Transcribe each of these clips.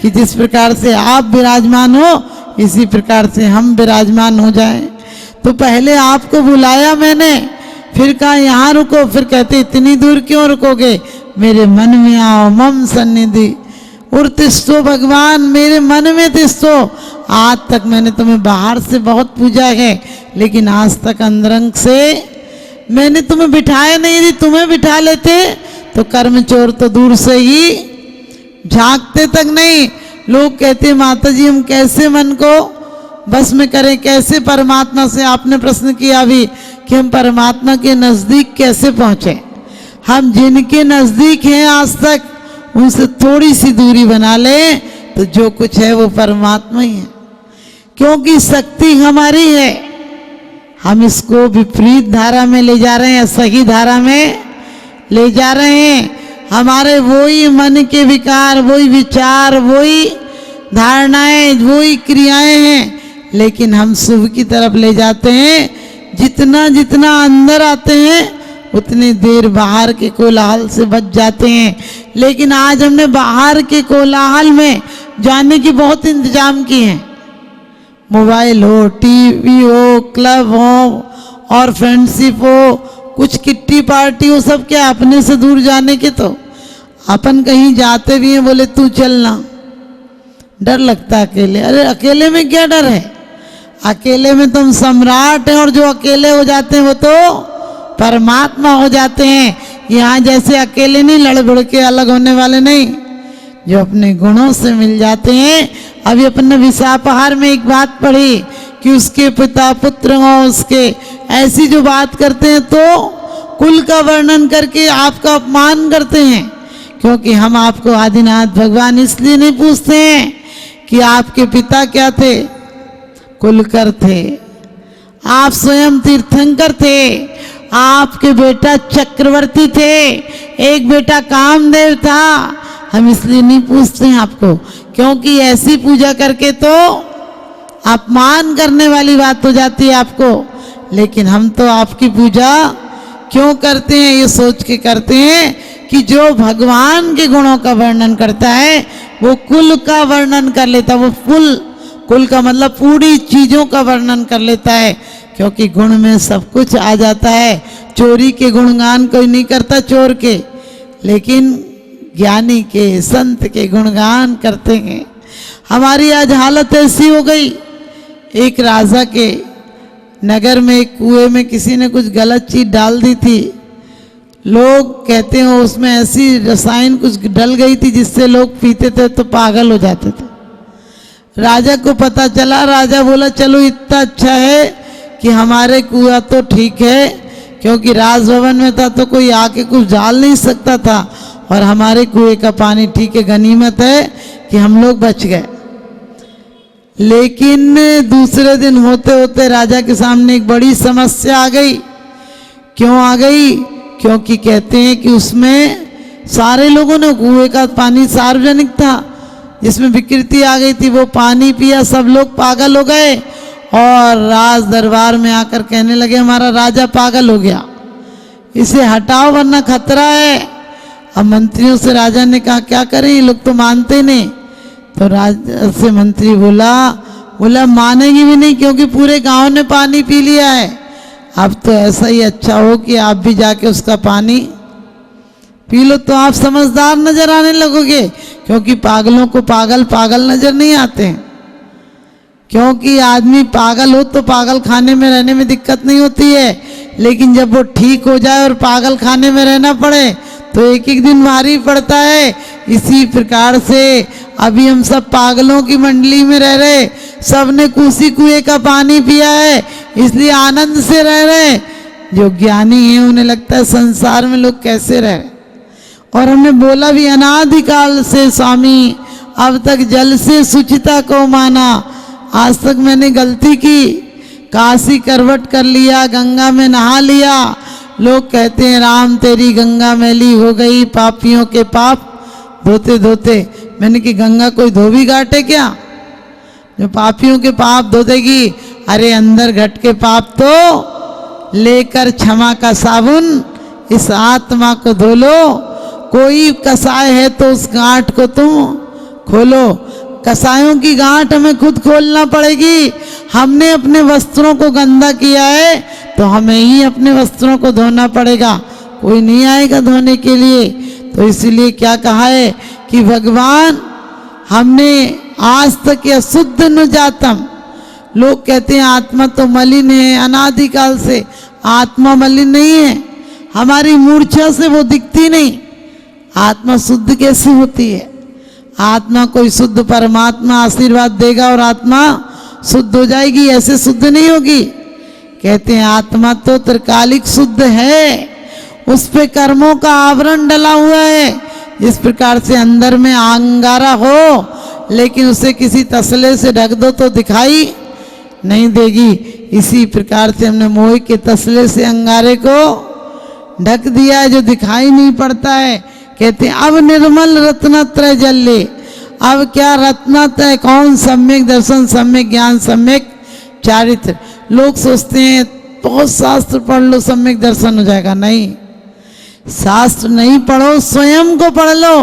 कि जिस प्रकार से आप विराजमान हो इसी प्रकार से हम विराजमान हो जाएं। तो पहले आपको बुलाया मैंने, फिर कहा यहाँ रुको, फिर कहते इतनी दूर क्यों रुकोगे, मेरे मन में आओ, मम सन्निधि उर्तिष्ठो, भगवान मेरे मन में तिष्ठो। आज तक मैंने तुम्हें बाहर से बहुत पूजा है, लेकिन आज तक अंतरंग से मैंने तुम्हें बिठाया नहीं। यदि तुम्हें बिठा लेते तो कर्म चोर तो दूर से ही झांकते तक नहीं। लोग कहते माता जी हम कैसे मन को बस में करें, कैसे परमात्मा से, आपने प्रश्न किया अभी कि हम परमात्मा के नज़दीक कैसे पहुँचे। हम जिनके नज़दीक हैं आज तक उनसे थोड़ी सी दूरी बना लें तो जो कुछ है वो परमात्मा ही है, क्योंकि शक्ति हमारी है। हम इसको विपरीत धारा में ले जा रहे हैं, सही धारा में ले जा रहे हैं। हमारे वही मन के विकार, वही विचार, वही धारणाएं, वही क्रियाएं हैं, लेकिन हम शुभ की तरफ ले जाते हैं। जितना जितना अंदर आते हैं उतनी देर बाहर के कोलाहल से बच जाते हैं। लेकिन आज हमने बाहर के कोलाहल में जाने की बहुत इंतजाम किए हैं। मोबाइल हो, टीवी हो, क्लब हो और फ्रेंडशिप हो, कुछ किट्टी पार्टी हो, सब क्या अपने से दूर जाने के। तो अपन कहीं जाते भी हैं, बोले तू चलना, डर लगता है अकेले। अरे अकेले में क्या डर है, अकेले में तुम सम्राट हैं, और जो अकेले हो जाते हैं वो तो परमात्मा हो जाते हैं। यहाँ जैसे अकेले नहीं, लड़ के अलग होने वाले नहीं, जो अपने गुणों से मिल जाते हैं। अभी अपन विशापहार में एक बात पढ़ी कि उसके पिता पुत्र हो उसके, ऐसी जो बात करते हैं तो कुल का वर्णन करके आपका अपमान करते हैं। क्योंकि हम आपको आदिनाथ भगवान इसलिए नहीं पूछते हैं कि आपके पिता क्या थे, कुलकर थे, आप स्वयं तीर्थंकर थे, आपके बेटा चक्रवर्ती थे, एक बेटा कामदेव था। हम इसलिए नहीं पूछते हैं आपको, क्योंकि ऐसी पूजा करके तो अपमान करने वाली बात हो जाती है आपको। लेकिन हम तो आपकी पूजा क्यों करते हैं, ये सोच के करते हैं कि जो भगवान के गुणों का वर्णन करता है वो कुल का वर्णन कर लेता है। वो कुल का मतलब पूरी चीजों का वर्णन कर लेता है, क्योंकि गुण में सब कुछ आ जाता है। चोरी के गुणगान कोई नहीं करता चोर के, लेकिन ज्ञानी के, संत के गुणगान करते हैं। हमारी आज हालत ऐसी हो गई, एक राजा के नगर में एक कुएं में किसी ने कुछ गलत चीज डाल दी थी। लोग कहते हैं उसमें ऐसी रसायन कुछ डल गई थी जिससे लोग पीते थे तो पागल हो जाते थे। राजा को पता चला, राजा बोला चलो इतना अच्छा है कि हमारे कुआं तो ठीक है, क्योंकि राजभवन में था तो कोई आके कुछ डाल नहीं सकता था, और हमारे कुएं का पानी ठीक है, गनीमत है कि हम लोग बच गए। लेकिन दूसरे दिन होते होते राजा के सामने एक बड़ी समस्या आ गई। क्यों आ गई? क्योंकि कहते हैं कि उसमें सारे लोगों ने, कुएं का पानी सार्वजनिक था, जिसमें विकृति आ गई थी, वो पानी पिया, सब लोग पागल हो गए और राज दरबार में आकर कहने लगे हमारा राजा पागल हो गया, इसे हटाओ वरना खतरा है। अब मंत्रियों से राजा ने कहा क्या करें, ये लोग तो मानते ही नहीं। तो राजा से मंत्री बोला मानेगी भी नहीं, क्योंकि पूरे गांव ने पानी पी लिया है। अब तो ऐसा ही अच्छा हो कि आप भी जाके उसका पानी पी लो, तो आप समझदार नजर आने लगोगे, क्योंकि पागलों को पागल नजर नहीं आते हैं। क्योंकि आदमी पागल हो तो पागल खाने में रहने में दिक्कत नहीं होती है, लेकिन जब वो ठीक हो जाए और पागल खाने में रहना पड़े तो एक एक दिन भारी पड़ता है। इसी प्रकार से अभी हम सब पागलों की मंडली में रह रहे, सबने कुसी कुएं का पानी पिया है, इसलिए आनंद से रह रहे। जो ज्ञानी है उन्हें लगता है संसार में लोग कैसे रह रहे। और हमने बोला भी अनादिकाल से स्वामी अब तक जल से शुचिता को माना। आज तक मैंने गलती की, काशी करवट कर लिया, गंगा में नहा लिया। लोग कहते हैं राम तेरी गंगा मैली हो गई, पापियों के पाप धोते धोते। मैंने कि गंगा कोई धोबी घाटे क्या जो पापियों के पाप धो देगी? अरे अंदर घट के पाप तो लेकर क्षमा का साबुन इस आत्मा को धो लो। कोई कसाय है तो उस गांठ को तुम खोलो। कसायों की गांठ हमें खुद खोलना पड़ेगी। हमने अपने वस्त्रों को गंदा किया है तो हमें ही अपने वस्त्रों को धोना पड़ेगा, कोई नहीं आएगा धोने के लिए। तो इसीलिए क्या कहा है कि भगवान हमने आज तक यह शुद्ध न जातम। लोग कहते हैं आत्मा तो मलिन है, अनादिकाल से आत्मा मलिन नहीं है, हमारी मूर्छा से वो दिखती नहीं। आत्मा शुद्ध कैसे होती है? आत्मा कोई शुद्ध परमात्मा आशीर्वाद देगा और आत्मा शुद्ध हो जाएगी, ऐसे शुद्ध नहीं होगी। कहते हैं आत्मा तो त्रिकालिक शुद्ध है, उस पे कर्मों का आवरण डला हुआ है। जिस प्रकार से अंदर में अंगारा हो लेकिन उसे किसी तसले से ढक दो तो दिखाई नहीं देगी, इसी प्रकार से हमने मोह के तसले से अंगारे को ढक दिया है जो दिखाई नहीं पड़ता है। कहते हैं अब निर्मल रत्नत्रय जल्ले। अब क्या रत्नत्रय? कौन? सम्यक दर्शन, सम्यक ज्ञान, सम्यक चारित्र। लोग सोचते हैं बहुत शास्त्र पढ़ लो सम्यक दर्शन हो जाएगा। नहीं, शास्त्र नहीं पढ़ो, स्वयं को पढ़ लो।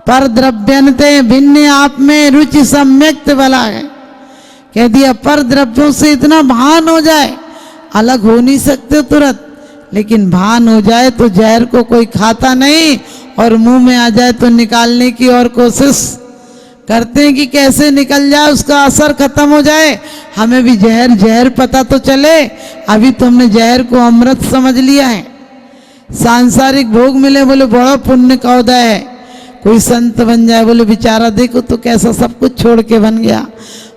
पर द्रव्यन्ते भिन्न आप में रुचि सम्यक्त वाला है। कह दिया पर द्रव्यों से इतना भान हो जाए, अलग हो नहीं सकते तुरंत, लेकिन भान हो जाए तो जहर को कोई खाता नहीं और मुंह में आ जाए तो निकालने की और कोशिश करते हैं कि कैसे निकल जाए, उसका असर खत्म हो जाए। हमें भी जहर जहर पता तो चले। अभी तो हमने जहर को अमृत समझ लिया है। सांसारिक भोग मिले बोले बड़ा पुण्य का उदय है। कोई संत बन जाए बोले बेचारा देखो तो कैसा सब कुछ छोड़ के बन गया।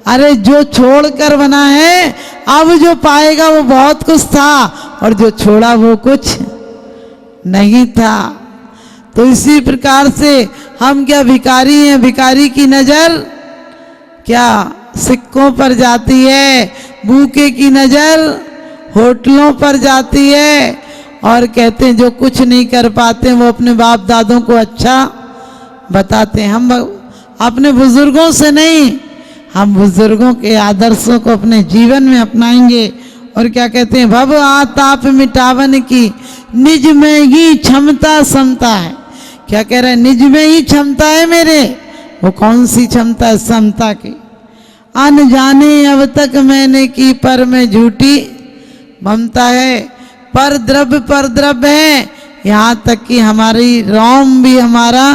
अरे जो छोड़ कर बना है अब जो पाएगा वो बहुत कुछ था और जो छोड़ा वो कुछ नहीं था। तो इसी प्रकार से हम क्या भिखारी हैं? भिखारी की नजर क्या सिक्कों पर जाती है, भूखे की नजर होटलों पर जाती है। और कहते हैं जो कुछ नहीं कर पाते वो अपने बाप दादों को अच्छा बताते हैं। हम अपने बुजुर्गों से नहीं, हम बुजुर्गों के आदर्शों को अपने जीवन में अपनाएंगे। और क्या कहते हैं? भव आताप मिटावन की निज में ही क्षमता समता है। क्या कह रहे हैं? निज में ही क्षमता है मेरे। वो कौन सी क्षमता है? समता की। अनजाने अब तक मैंने की पर में झूठी ममता है। पर द्रव्य है, यहाँ तक कि हमारी रोम भी हमारा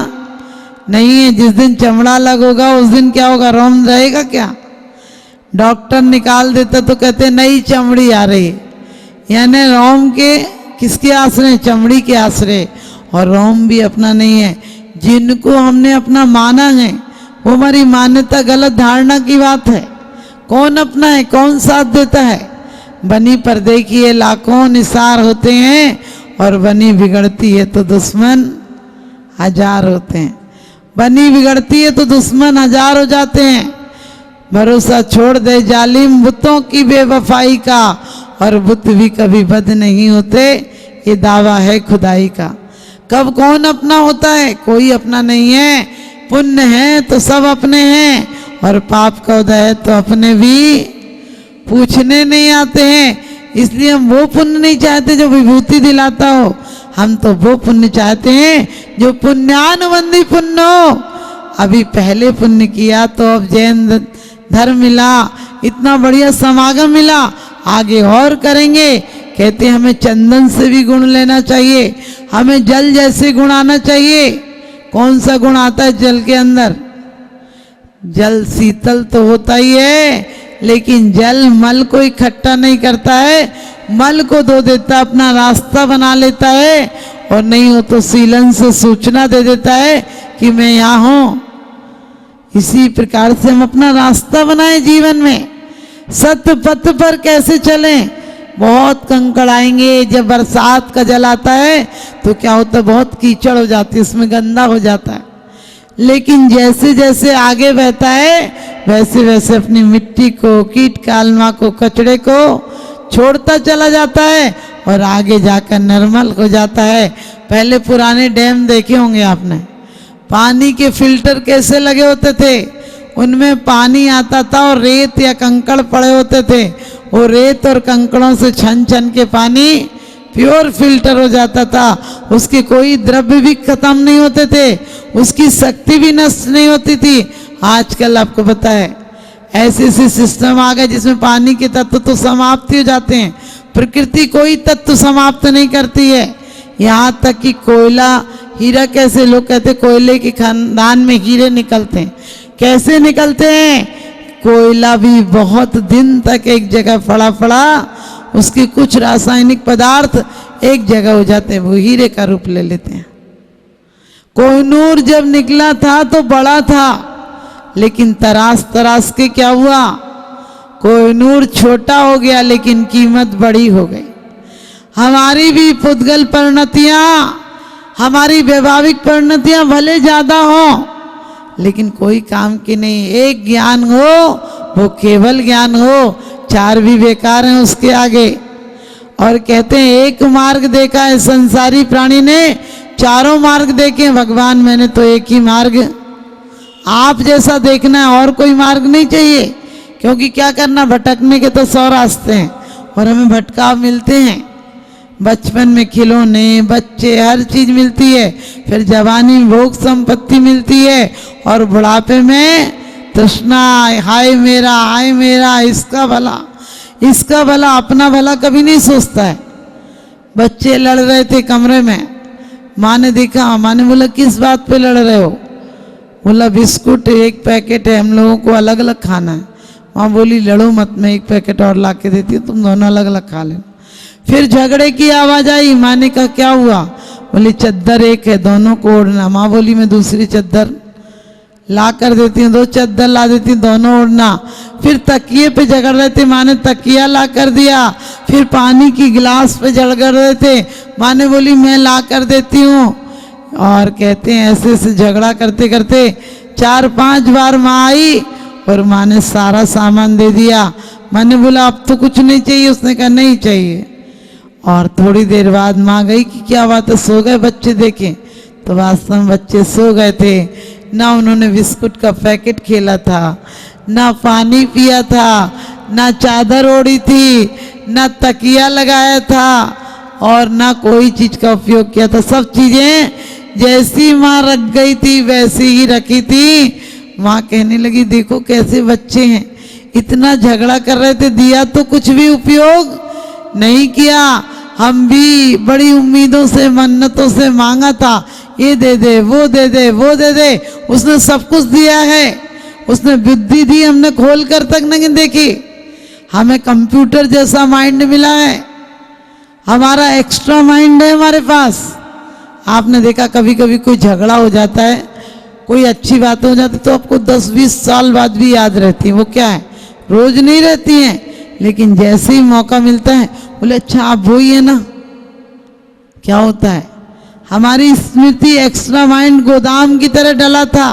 नहीं है। जिस दिन चमड़ा अलग होगा उस दिन क्या होगा? रोम रहेगा क्या? डॉक्टर निकाल देता तो कहते नई चमड़ी आ रही, यानी रोम के किसके आश्रय? चमड़ी के आश्रय। और रोम भी अपना नहीं है। जिनको हमने अपना माना है वो हमारी मान्यता गलत धारणा की बात है। कौन अपना है? कौन साथ देता है? बनी पर देखिए लाखों निसार होते हैं और बनी बिगड़ती है तो दुश्मन हजार होते हैं। बनी बिगड़ती है तो दुश्मन हजार हो जाते हैं। भरोसा छोड़ दे जालिम बुतों की बेवफाई का, और बुत भी कभी बद नहीं होते, ये दावा है खुदाई का। कब कौन अपना होता है? कोई अपना नहीं है। पुण्य है तो सब अपने हैं और पाप का उदय है तो अपने भी पूछने नहीं आते हैं। इसलिए हम वो पुण्य नहीं चाहते जो विभूति दिलाता हो, हम तो वो पुण्य चाहते हैं जो पुण्यानुबंधी पुण्य हो। अभी पहले पुण्य किया तो अब जैन धर्म मिला, इतना बढ़िया समागम मिला, आगे और करेंगे। कहते हैं हमें चंदन से भी गुण लेना चाहिए, हमें जल जैसे गुण आना चाहिए। कौन सा गुण आता है जल के अंदर? जल शीतल तो होता ही है, लेकिन जल मल को इकट्ठा नहीं करता है, मल को धो देता, अपना रास्ता बना लेता है। और नहीं हो तो सीलन से सूचना दे देता है कि मैं यहाँ हूँ। इसी प्रकार से हम अपना रास्ता बनाए जीवन में। सत्य पथ पर कैसे चलें? बहुत कंकड़ आएंगे। जब बरसात का जल आता है तो क्या होता है? बहुत कीचड़ हो जाती है, उसमें गंदा हो जाता है। लेकिन जैसे जैसे आगे बहता है वैसे वैसे अपनी मिट्टी को, कीट कालमा को, कचड़े को छोड़ता चला जाता है और आगे जाकर निर्मल हो जाता है। पहले पुराने डैम देखे होंगे आपने, पानी के फिल्टर कैसे लगे होते थे, उनमें पानी आता था और रेत या कंकड़ पड़े होते थे। वो रेत और कंकड़ों से छन छन के पानी प्योर फिल्टर हो जाता था, उसके कोई द्रव्य भी खत्म नहीं होते थे, उसकी शक्ति भी नष्ट नहीं होती थी। आजकल आपको पता है ऐसे ऐसे सिस्टम आ गए जिसमें पानी के तत्व तो समाप्त हो जाते हैं, प्रकृति कोई तत्व समाप्त नहीं करती है। यहाँ तक कि कोयला, हीरा, कैसे लोग कहते हैं कोयले के खानदान में हीरे निकलते हैं, कैसे निकलते हैं? कोयला भी बहुत दिन तक एक जगह पड़ा पड़ा, उसके कुछ रासायनिक पदार्थ एक जगह हो जाते हैं, वो हीरे का रूप ले लेते हैं। कोहिनूर जब निकला था तो बड़ा था, लेकिन तराश तराश के क्या हुआ, कोहिनूर छोटा हो गया लेकिन कीमत बड़ी हो गई। हमारी भी पुद्गल परिणतियां, हमारी वैभाविक परिणतियां भले ज्यादा हो लेकिन कोई काम की नहीं। एक ज्ञान हो वो केवल ज्ञान हो, चार भी बेकार हैं उसके आगे। और कहते हैं एक मार्ग देखा है संसारी प्राणी ने, चारों मार्ग देखे भगवान, मैंने तो एक ही मार्ग। आप जैसा देखना है और कोई मार्ग नहीं चाहिए, क्योंकि क्या करना, भटकने के तो 100 रास्ते हैं और हमें भटकाव मिलते हैं। बचपन में खिलौने, बच्चे, हर चीज मिलती है, फिर जवानी में भोग संपत्ति मिलती है और बुढ़ापे में तृष्णा, हाय मेरा, इसका भला, अपना भला कभी नहीं सोचता है। बच्चे लड़ रहे थे कमरे में, माँ ने देखा, माँ ने बोला किस बात पे लड़ रहे हो? बोला बिस्कुट एक पैकेट है, हम लोगों को अलग अलग खाना है। माँ बोली लड़ो मत, मैं एक पैकेट और ला के देती हूँ, तुम दोनों अलग अलग खा लेना। फिर झगड़े की आवाज आई, माँ ने कहा क्या हुआ? बोली चद्दर एक है, दोनों को ओढ़ना। माँ बोली मैं दूसरी चद्दर ला कर देती हूँ, 2 चद्दर ला देती हूँ, दोनों ओढ़ना। फिर तकिए पे झगड़ रहे थे, माँ ने तकिया ला कर दिया। फिर पानी की गिलास पे झगड़ रहे थे, माँ ने बोली मैं ला कर देती हूँ। और कहते हैं ऐसे ऐसे झगड़ा करते करते 4-5 बार माँ आई और माँ ने सारा सामान दे दिया। माँ ने बोला अब तो कुछ नहीं चाहिए, उसने कहा नहीं चाहिए। और थोड़ी देर बाद माँ गई कि क्या बात है, सो गए बच्चे? देखें तो वास्तव में बच्चे सो गए थे, ना उन्होंने बिस्कुट का पैकेट खेला था, ना पानी पिया था, ना चादर ओढ़ी थी, ना तकिया लगाया था और ना कोई चीज का उपयोग किया था। सब चीजें जैसी माँ रख गई थी वैसी ही रखी थी। माँ कहने लगी देखो कैसे बच्चे हैं, इतना झगड़ा कर रहे थे, दिया तो कुछ भी उपयोग नहीं किया। हम भी बड़ी उम्मीदों से, मन्नतों से मांगा था, ये दे दे, वो दे दे, वो दे दे, उसने सब कुछ दिया है। उसने बुद्धि दी, हमने खोल कर तक नहीं देखी। हमें कंप्यूटर जैसा माइंड मिला है, हमारा एक्स्ट्रा माइंड है हमारे पास। आपने देखा कभी कभी कोई झगड़ा हो जाता है, कोई अच्छी बात हो जाती तो आपको 10-20 साल बाद भी याद रहती है। वो क्या है, रोज नहीं रहती हैं, लेकिन जैसे ही मौका मिलता है बोले अच्छा आप वो ही है ना। क्या होता है, हमारी स्मृति एक्स्ट्रा माइंड गोदाम की तरह डला था,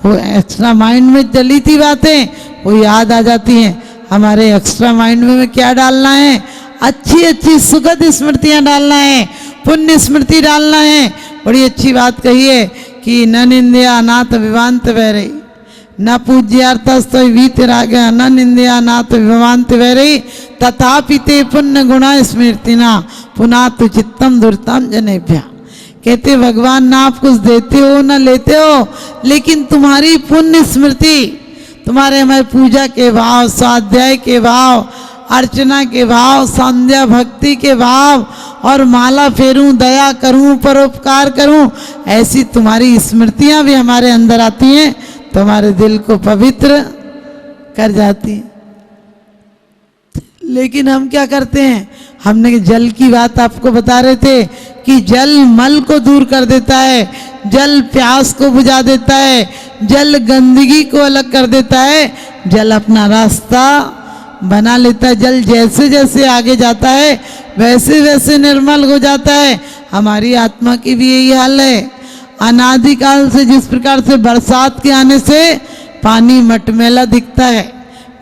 वो एक्स्ट्रा माइंड में डली थी बातें, वो याद आ जाती हैं। हमारे एक्स्ट्रा माइंड में क्या डालना है, अच्छी अच्छी सुखद स्मृतियां डालना है, पुण्य स्मृति डालना है। बड़ी अच्छी बात कही है कि न निंदया नाथ विवांत वैरे, न पूज्यार्थस्त वीतराग, न निंदया नाथ विवांत वैरे, तथापि ते पुण्य गुणा स्मृतिना पुनातु चित्तम दुर्ताम जनेभ्या। कहते भगवान ना आप कुछ देते हो ना लेते हो, लेकिन तुम्हारी पुण्य स्मृति, तुम्हारे हमारे पूजा के भाव, स्वाध्याय के भाव, अर्चना के भाव, संध्या भक्ति के भाव और माला फेरूं, दया करूं, परोपकार करूं, ऐसी तुम्हारी स्मृतियां भी हमारे अंदर आती हैं तो हमारे दिल को पवित्र कर जाती हैं। लेकिन हम क्या करते हैं, हमने जल की बात आपको बता रहे थे कि जल मल को दूर कर देता है, जल प्यास को बुझा देता है, जल गंदगी को अलग कर देता है, जल अपना रास्ता बना लेता है। जल जैसे जैसे आगे जाता है वैसे वैसे निर्मल हो जाता है। हमारी आत्मा की भी यही हाल है। अनादिकाल से जिस प्रकार से बरसात के आने से पानी मटमैला दिखता है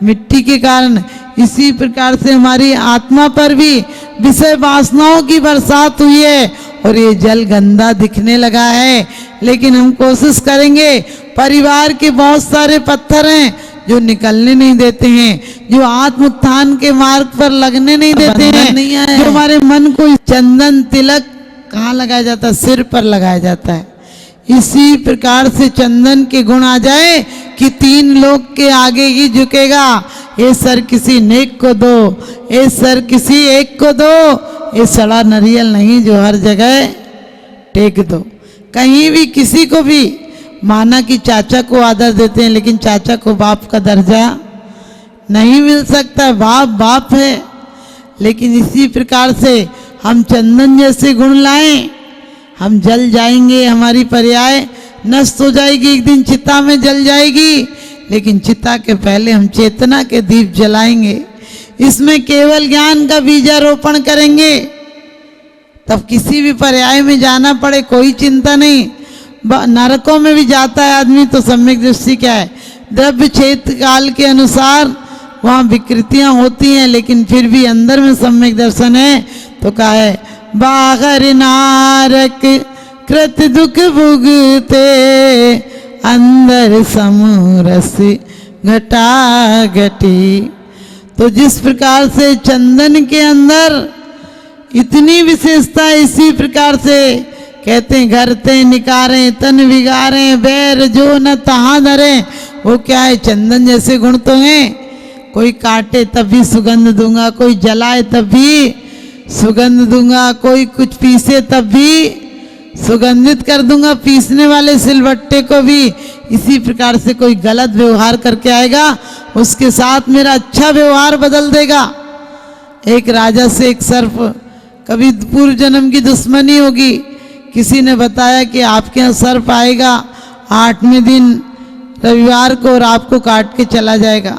मिट्टी के कारण, इसी प्रकार से हमारी आत्मा पर भी विषय वासनाओं की बरसात हुई है और ये जल गंदा दिखने लगा है। लेकिन हम कोशिश करेंगे, परिवार के बहुत सारे पत्थर हैं जो निकलने नहीं देते हैं, जो आत्म उत्थान के मार्ग पर लगने नहीं देते हैं, जो हमारे मन को चंदन तिलक कहाँ लगाया जाता है? सिर पर लगाया जाता है। इसी प्रकार से चंदन के गुण आ जाए कि 3 लोग के आगे ही झुकेगा। ये सर किसी नेक को दो, ये सर किसी एक को दो, ये सड़ा नारियल नहीं जो हर जगह टेक दो। कहीं भी किसी को भी माना कि चाचा को आदर देते हैं, लेकिन चाचा को बाप का दर्जा नहीं मिल सकता। बाप बाप है। लेकिन इसी प्रकार से हम चंदन जैसे गुण लाएं, हम जल जाएंगे, हमारी पर्याय नष्ट हो जाएगी, एक दिन चिता में जल जाएगी। लेकिन चिता के पहले हम चेतना के दीप जलाएंगे, इसमें केवल ज्ञान का बीजारोपण करेंगे। तब किसी भी पर्याय में जाना पड़े कोई चिंता नहीं। नरकों में भी जाता है आदमी तो सम्यक दृष्टि क्या है? द्रव्य क्षेत्र काल के अनुसार वहाँ विकृतियाँ होती हैं, लेकिन फिर भी अंदर में सम्यक दर्शन है। तो कहा है बाहर नारक कृत दुख भुगते, अंदर समरस घटा घटी। तो जिस प्रकार से चंदन के अंदर इतनी विशेषता, इसी प्रकार से कहते हैं घर ते निकारे तन विगारे, बैर जो न तहाँ धरे। वो क्या है? चंदन जैसे गुण तो हैं। कोई काटे तब भी सुगंध दूंगा, कोई जलाए तब भी सुगंध दूंगा, कोई कुछ पीसे तब भी सुगंधित कर दूंगा, पीसने वाले सिलबट्टे को भी। इसी प्रकार से कोई गलत व्यवहार करके आएगा, उसके साथ मेरा अच्छा व्यवहार बदल देगा। एक राजा से एक सर्प, कभी पूर्व जन्म की दुश्मनी होगी। किसी ने बताया कि आपके यहाँ सर्प आएगा 8वें दिन रविवार को और आपको काट के चला जाएगा।